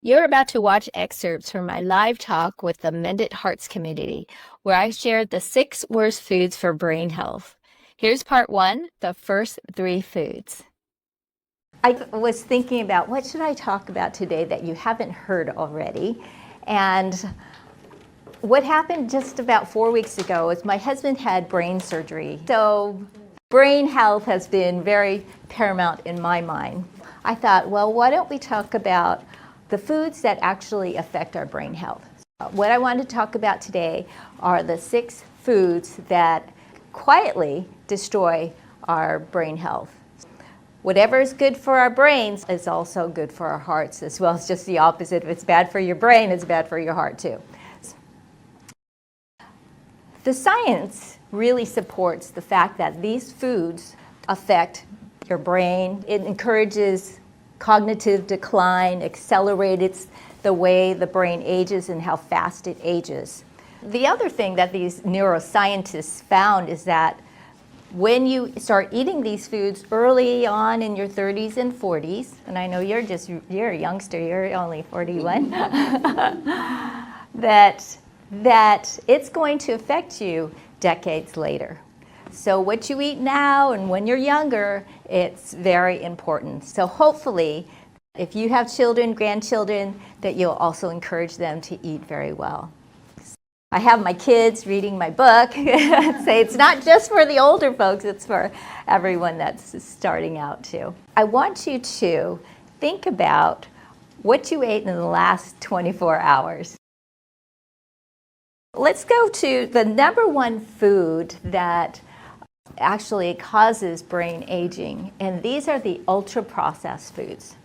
You're about to watch excerpts from my live talk with the Mended Hearts community, where I shared the 6 worst foods for brain health. Here's part 1, the first 3 foods. I was thinking about what should I talk about today that you haven't heard already. And what happened just about 4 weeks ago is my husband had brain surgery. So brain health has been very paramount in my mind. I thought, well, why don't we talk about the foods that actually affect our brain health? What I want to talk about today are the 6 foods that quietly destroy our brain health. Whatever is good for our brains is also good for our hearts as well. It's just the opposite. If it's bad for your brain, it's bad for your heart too. The science really supports the fact that these foods affect your brain. It encourages cognitive decline, accelerates the way the brain ages and how fast it ages. The other thing that these neuroscientists found is that when you start eating these foods early on in your 30s and 40s, and I know you're a youngster, you're only 41, that it's going to affect you decades later. So what you eat now and when you're younger, it's very important. So hopefully, if you have children, grandchildren, that you'll also encourage them to eat very well. I have my kids reading my book. Say it's not just for the older folks, it's for everyone that's starting out too. I want you to think about what you ate in the last 24 hours. Let's go to the number 1 food that actually causes brain aging, and these are the ultra-processed foods.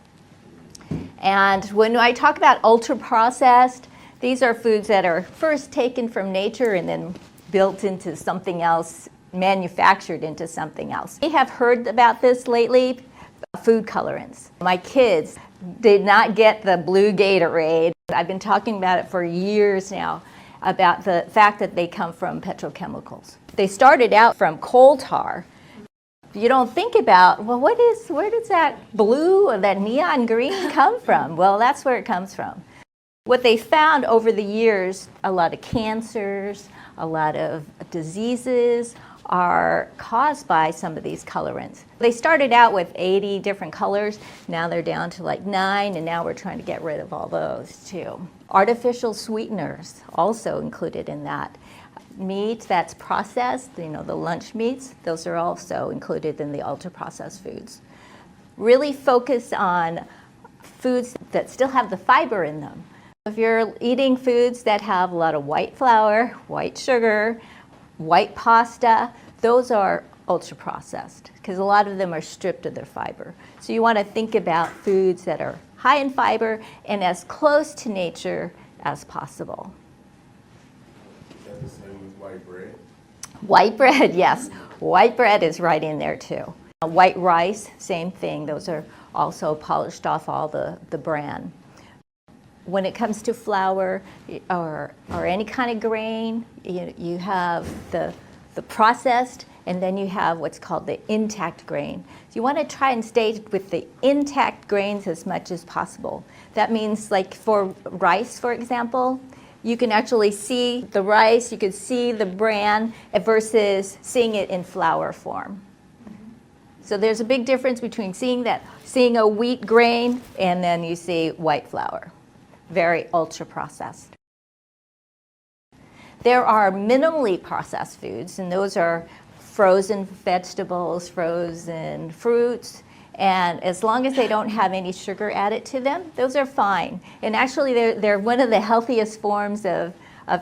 And when I talk about ultra-processed, these are foods that are first taken from nature and then built into something else, manufactured into something else. We have heard about this lately, food colorants. My kids did not get the blue Gatorade. I've been talking about it for years now, about the fact that they come from petrochemicals. They started out from coal tar. You don't think about, well, where does that blue or that neon green come from? Well, that's where it comes from. What they found over the years, a lot of cancers, a lot of diseases are caused by some of these colorants. They started out with 80 different colors. Now they're down to like 9, and now we're trying to get rid of all those too. Artificial sweeteners also included in that. Meat that's processed, the lunch meats, those are also included in the ultra-processed foods. Really focus on foods that still have the fiber in them. If you're eating foods that have a lot of white flour, white sugar, white pasta, those are ultra-processed because a lot of them are stripped of their fiber. So you want to think about foods that are high in fiber and as close to nature as possible. Is that the same with white bread? White bread, yes. White bread is right in there too. White rice, same thing. Those are also polished off all the bran. When it comes to flour or any kind of grain, you have the processed, and then you have what's called the intact grain. So you want to try and stay with the intact grains as much as possible. That means, like for rice, for example, you can actually see the rice, you can see the bran versus seeing it in flour form. So there's a big difference between seeing a wheat grain and then you see white flour. Very ultra-processed. There are minimally processed foods, and those are frozen vegetables, frozen fruits, and as long as they don't have any sugar added to them, those are fine. And actually, they're one of the healthiest forms of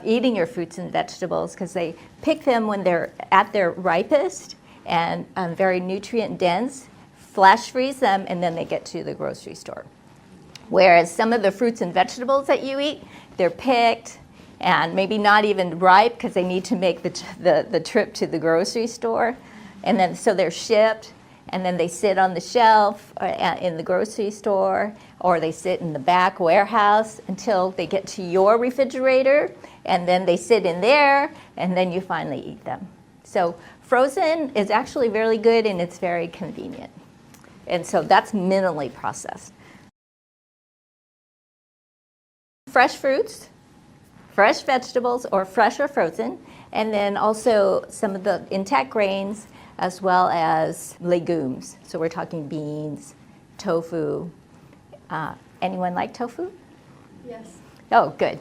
eating your fruits and vegetables because they pick them when they're at their ripest and very nutrient dense, flash freeze them, and then they get to the grocery store. Whereas some of the fruits and vegetables that you eat, they're picked and maybe not even ripe because they need to make the trip to the grocery store. And then so they're shipped, and then they sit on the shelf in the grocery store, or they sit in the back warehouse until they get to your refrigerator, and then they sit in there, and then you finally eat them. So frozen is actually really good, and it's very convenient. And so that's minimally processed. fresh fruits, fresh vegetables, or fresh or frozen, and then also some of the intact grains as well as legumes. So we're talking beans, tofu. Anyone like tofu? Yes. Oh, good.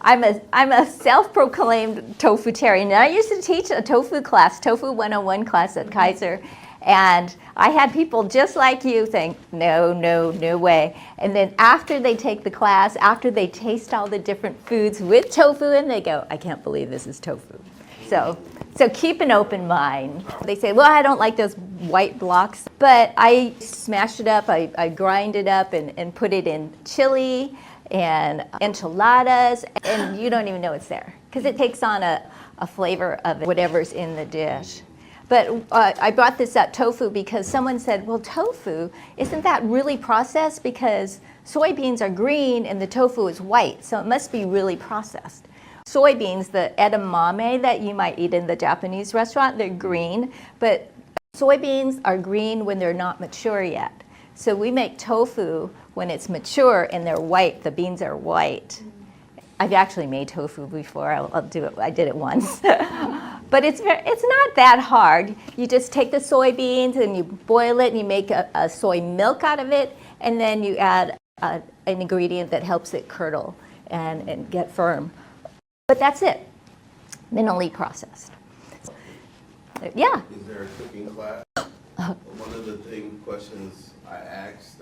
I'm a self-proclaimed tofu-tarian. And I used to teach a tofu class, Tofu 101 class at Kaiser. And I had people just like you think, no, no, no way. And then after they take the class, after they taste all the different foods with tofu in, they go, I can't believe this is tofu. So keep an open mind. They say, well, I don't like those white blocks. But I smash it up, I grind it up and put it in chili and enchiladas, and you don't even know it's there because it takes on a flavor of whatever's in the dish. But I brought this up, tofu, because someone said, well, tofu, isn't that really processed? Because soybeans are green and the tofu is white, so it must be really processed. Soybeans, the edamame that you might eat in the Japanese restaurant, they're green, but soybeans are green when they're not mature yet. So we make tofu when it's mature and they're white, the beans are white. I've actually made tofu before. I'll do it. I did it once. But it's not that hard. You just take the soybeans and you boil it and you make a soy milk out of it, and then you add an ingredient that helps it curdle and get firm. But that's it. Minimally processed. Yeah. Is there a cooking class? One of the questions I asked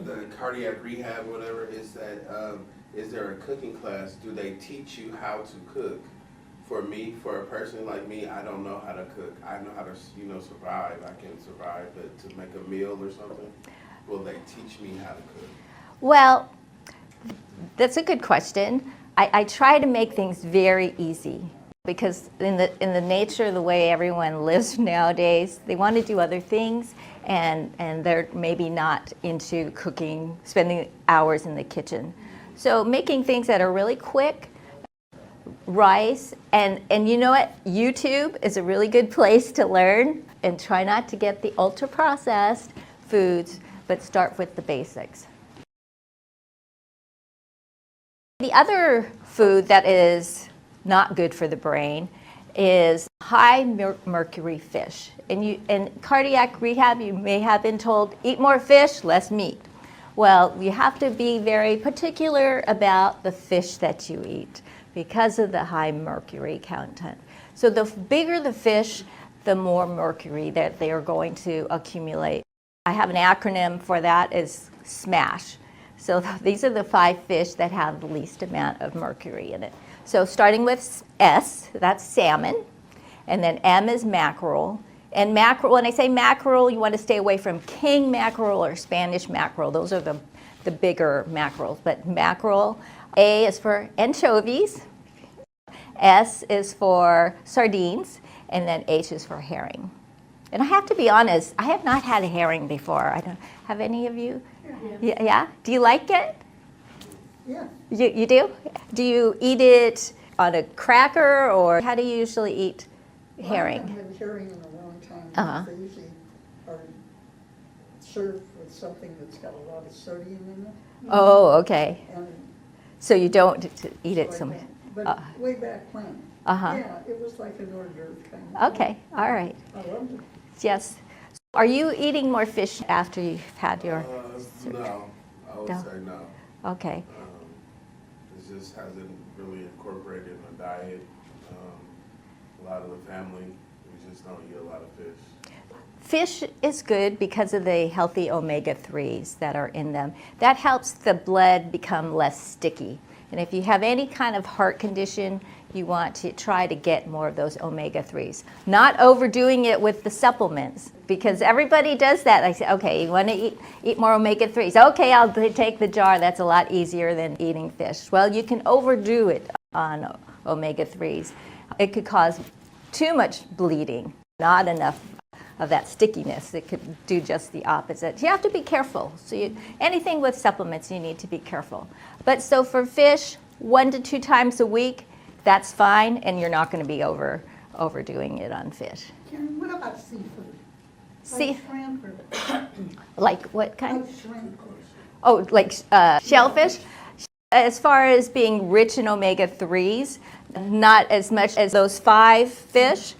the cardiac rehab, whatever, is that is there a cooking class? Do they teach you how to cook? For me, for a person like me, I don't know how to cook. I know how to, survive. I can survive, but to make a meal or something, will they teach me how to cook? Well, that's a good question. I try to make things very easy because in the nature of the way everyone lives nowadays, they want to do other things, and they're maybe not into cooking, spending hours in the kitchen. So making things that are really quick, rice, and you know what? YouTube is a really good place to learn, and try not to get the ultra-processed foods, but start with the basics. The other food that is not good for the brain is high mercury fish. And in cardiac rehab, you may have been told, eat more fish, less meat. Well, you have to be very particular about the fish that you eat because of the high mercury content. So the bigger the fish, the more mercury that they are going to accumulate. I have an acronym for that, is SMASH. So these are the 5 fish that have the least amount of mercury in it. So starting with S, that's salmon, and then M is mackerel. And mackerel, when I say mackerel, you want to stay away from king mackerel or Spanish mackerel. Those are the bigger mackerels. But mackerel, A is for anchovies, S is for sardines, and then H is for herring. And I have to be honest, I have not had a herring before. I don't have any of you? Yeah? Do you like it? Yeah. You do? Do you eat it on a cracker, or how do you usually eat herring? I haven't had herring in a long time. Uh-huh. They usually are served with something that's got a lot of sodium in it. Oh, okay. And So you don't eat it so I some. don't- But way back when, Uh-huh. yeah, it was like an hors d'oeuvre kind of thing. Okay, all right. I loved it. Yes. Are you eating more fish after you've had your? No, I would No. say no. Okay. It just hasn't really incorporated in the diet. A lot of the family, we just don't eat a lot of fish. Fish is good because of the healthy omega-3s that are in them. That helps the blood become less sticky. And if you have any kind of heart condition, you want to try to get more of those omega-3s. Not overdoing it with the supplements, because everybody does that. I say, okay, you want to eat more omega-3s. Okay, I'll take the jar. That's a lot easier than eating fish. Well, you can overdo it on omega-3s. It could cause too much bleeding, not enough of that stickiness. It could do just the opposite. You have to be careful. So anything with supplements, you need to be careful. But so for fish, 1 to 2 times a week, that's fine, and you're not going to be overdoing it on fish. Karen, what about seafood? See, Like shrimp or, like what kind? like shrimp. Oh, like shellfish. As far as being rich in omega-3s, not as much as those 5 fish.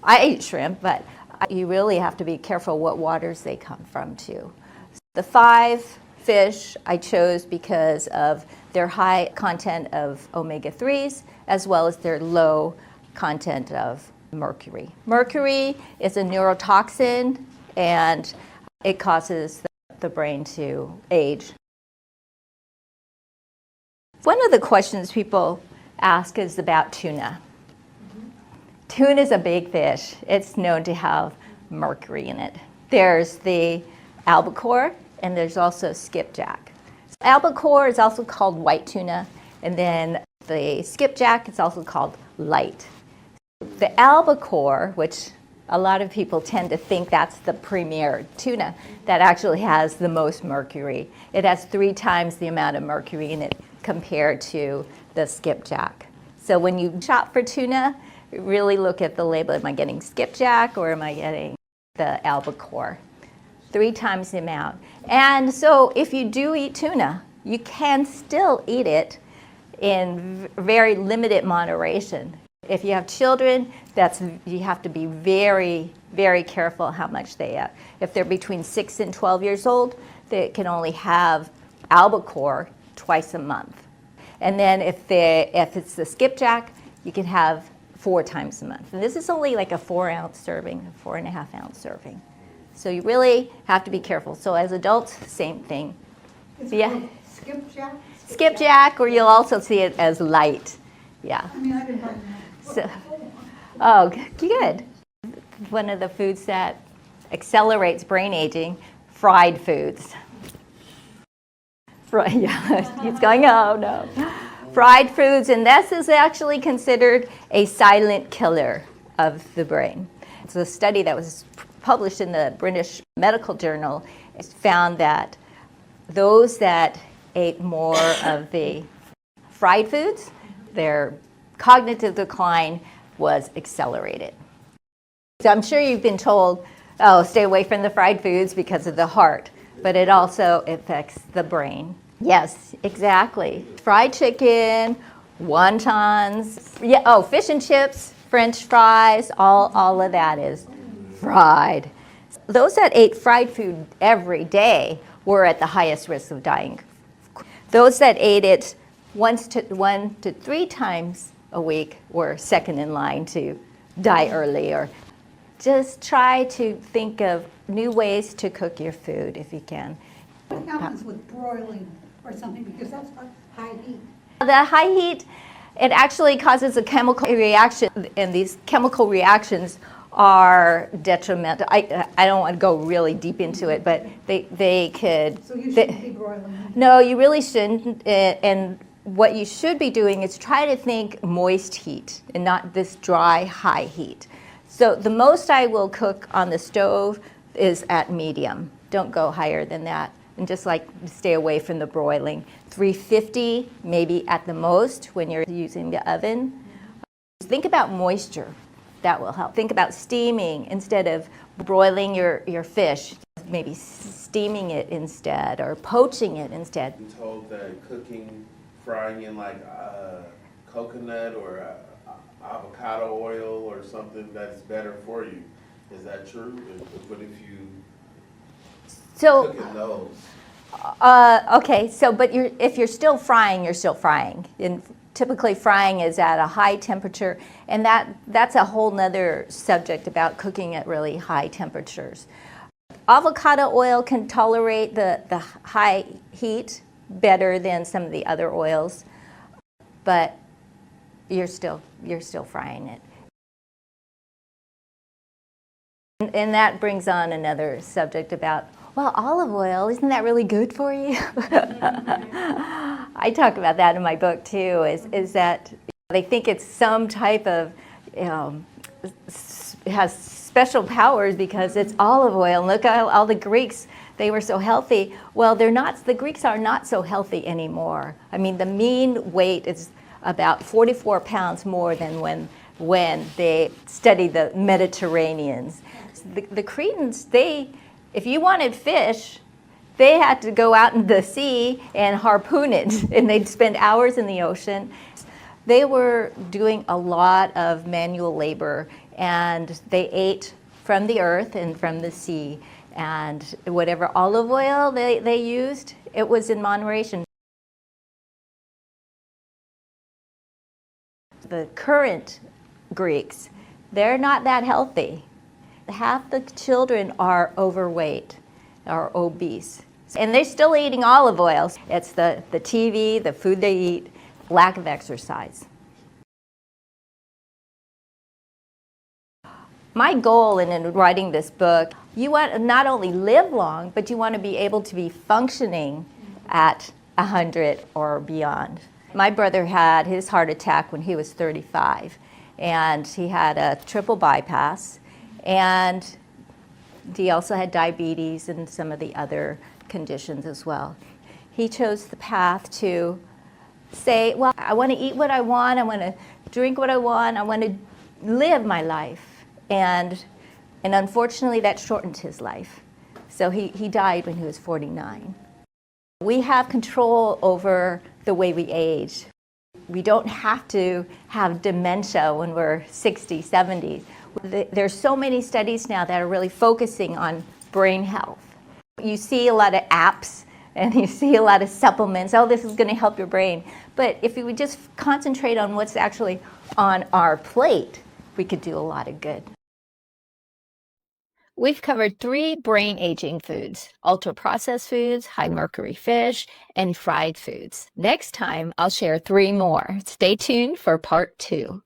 I eat shrimp, but you really have to be careful what waters they come from too. The 5 fish I chose because of their high content of omega-3s as well as their low content of mercury. Mercury is a neurotoxin and it causes the brain to age. One of the questions people ask is about tuna. Tuna is a big fish. It's known to have mercury in it. There's the albacore, and there's also skipjack. Albacore is also called white tuna, and then the skipjack is also called light. The albacore, which a lot of people tend to think that's the premier tuna, that actually has the most mercury. It has 3 times the amount of mercury in it compared to the skipjack. So when you shop for tuna, really look at the label. Am I getting skipjack or am I getting the albacore? 3 times the amount. And so if you do eat tuna, you can still eat it in very limited moderation. If you have children, you have to be very, very careful how much they eat. If they're between 6 and 12 years old, they can only have albacore twice a month. And then if it's the skipjack, you can have 4 times a month. And this is only like a 4-ounce serving, a 4.5-ounce serving. So you really have to be careful. So as adults, same thing. It's Yeah. called skipjack? Skipjack, or you'll also see it as light. Yeah. I mean, I didn't like that. So, oh, good. One of the foods that accelerates brain aging, fried foods. Yeah, it's going, oh no. Fried foods, and this is actually considered a silent killer of the brain. It's a study that was published in the British Medical Journal. It found that those that ate more of the fried foods, their cognitive decline was accelerated. So I'm sure you've been told, oh, stay away from the fried foods because of the heart, but it also affects the brain. Yes, exactly. Fried chicken, wontons, yeah, oh, fish and chips, French fries, all of that is fried. Those that ate fried food every day were at the highest risk of dying. Those that ate it 1 to 3 times a week were second in line to die early. Or just try to think of new ways to cook your food if you can. What happens with broiling or something, because that's high heat? The high heat, it actually causes a chemical reaction, and these chemical reactions are detrimental. I don't want to go really deep into it, but they could. So you shouldn't be broiling? No, you really shouldn't. And what you should be doing is try to think moist heat and not this dry, high heat. So the most I will cook on the stove is at medium. Don't go higher than that. And just like stay away from the broiling. 350 maybe at the most when you're using the oven. Think about moisture. That will help. Think about steaming instead of broiling your fish. Maybe steaming it instead or poaching it instead. I'm told that cooking, frying in like coconut or avocado oil or something that's better for you. Is that true? What if you cook in those? Okay, so but if you're still frying, you're still frying. And typically frying is at a high temperature, and that's a whole nother subject about cooking at really high temperatures. Avocado oil can tolerate the high heat better than some of the other oils, but you're still frying it. And that brings on another subject about, well, olive oil, isn't that really good for you? I talk about that in my book too, is that they think it's some type of, it has special powers because it's olive oil. And look at all the Greeks, they were so healthy. Well, the Greeks are not so healthy anymore. I mean, the mean weight is about 44 pounds more than when when they studied the Mediterraneans. The Cretans, if you wanted fish, they had to go out in the sea and harpoon it, and they'd spend hours in the ocean. They were doing a lot of manual labor, and they ate from the earth and from the sea. And whatever olive oil they used, it was in moderation. The current Greeks, they're not that healthy. Half the children are overweight, are obese. And they're still eating olive oil. It's the TV, the food they eat, lack of exercise. My goal in writing this book, you want to not only live long, but you want to be able to be functioning at 100 or beyond. My brother had his heart attack when he was 35, and he had a triple bypass, and he also had diabetes and some of the other conditions as well. He chose the path to say, well, I want to eat what I want, I want to drink what I want to live my life. And unfortunately, that shortened his life. So he died when he was 49. We have control over the way we age. We don't have to have dementia when we're 60, 70. There's so many studies now that are really focusing on brain health. You see a lot of apps and you see a lot of supplements. Oh, this is going to help your brain. But if we would just concentrate on what's actually on our plate, we could do a lot of good. We've covered 3 brain aging foods: ultra-processed foods, high-mercury fish, and fried foods. Next time, I'll share 3 more. Stay tuned for part 2.